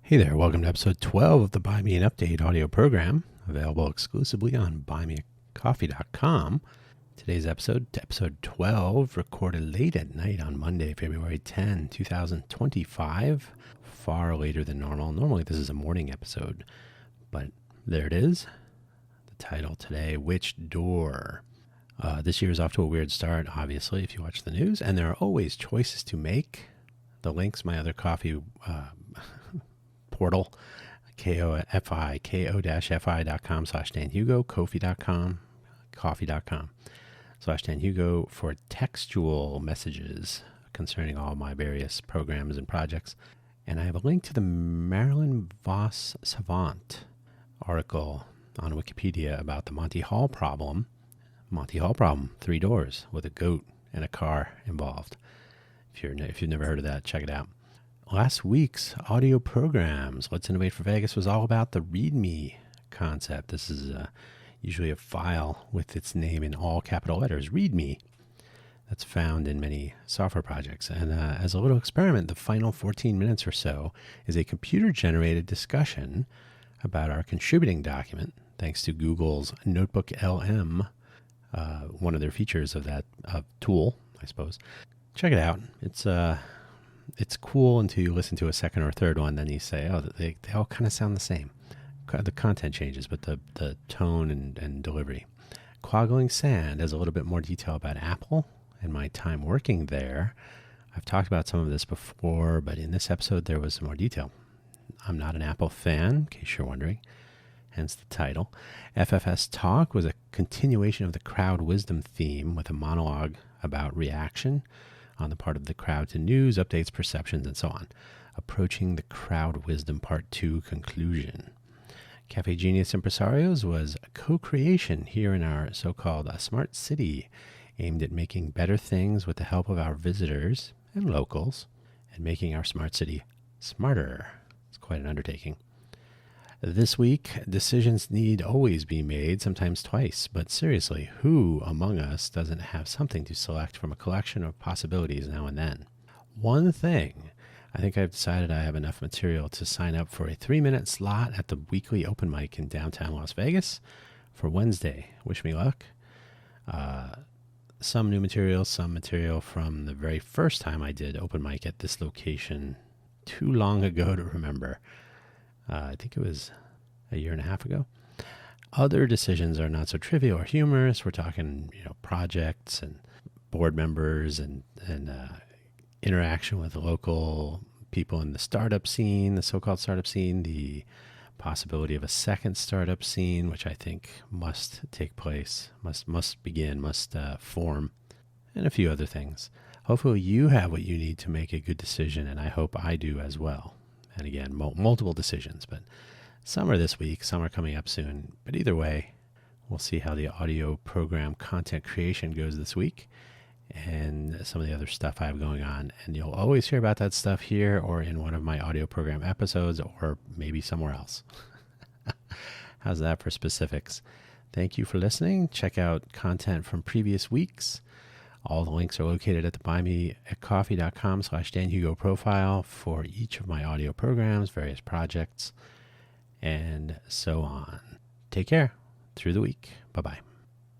Hey there, welcome to episode 12 of the Buy Me an Update audio program, available exclusively on buymeacoffee.com. Today's episode 12, recorded late at night on Monday, February 10, 2025, far later than normal. Normally this is a morning episode, but there it is. The title today, Which Door? This year is off to a weird start, obviously, if you watch the news, and there are always choices to make. The links, my other coffee portal, ko-fi.com/Dan Hugo, Ko-fi.com, coffee.com/Dan Hugo for textual messages concerning all my various programs and projects. And I have a link to the Marilyn Vos Savant article on Wikipedia about the Monty Hall problem. Monty Hall problem, 3 doors with a goat and a car involved. If you've never heard of that, check it out. Last week's audio programs, Let's Innovate for Vegas, was all about the README concept. This is usually a file with its name in all capital letters, README. That's found in many software projects. And as a little experiment, the final 14 minutes or so is a computer-generated discussion about our contributing document, thanks to Google's Notebook LM, one of their features of that tool, I suppose. Check it out. It's cool until you listen to a second or third one, then you say, oh, they all kind of sound the same. The content changes, but the tone and delivery. Quaggling Sand has a little bit more detail about Apple and my time working there. I've talked about some of this before, but in this episode there was some more detail. I'm not an Apple fan, in case you're wondering, hence the title. FFS Talk was a continuation of the crowd wisdom theme with a monologue about reaction on the part of the crowd to news, updates, perceptions, and so on. Approaching the Crowd Wisdom Part 2 conclusion. Cafe Genius Impresarios was a co-creation here in our so-called smart city, aimed at making better things with the help of our visitors and locals, and making our smart city smarter. It's quite an undertaking. This week, decisions need always be made, sometimes twice. But seriously, who among us doesn't have something to select from a collection of possibilities now and then? One thing, I think I've decided I have enough material to sign up for a 3-minute slot at the weekly open mic in downtown Las Vegas for Wednesday. Wish me luck. Some new material, some material from the very first time I did open mic at this location too long ago to remember. I think it was a year and a half ago. Other decisions are not so trivial or humorous. We're talking, projects and board members and interaction with local people in the startup scene, the so-called startup scene, the possibility of a second startup scene, which I think must take place, must begin, must form, and a few other things. Hopefully you have what you need to make a good decision, and I hope I do as well. And again, multiple decisions, but some are this week, some are coming up soon. But either way, we'll see how the audio program content creation goes this week and some of the other stuff I have going on. And you'll always hear about that stuff here or in one of my audio program episodes or maybe somewhere else. How's that for specifics? Thank you for listening. Check out content from previous weeks. All the links are located at the buymeacoffee.com/Dan Hugo profile for each of my audio programs, various projects, and so on. Take care through the week. Bye-bye.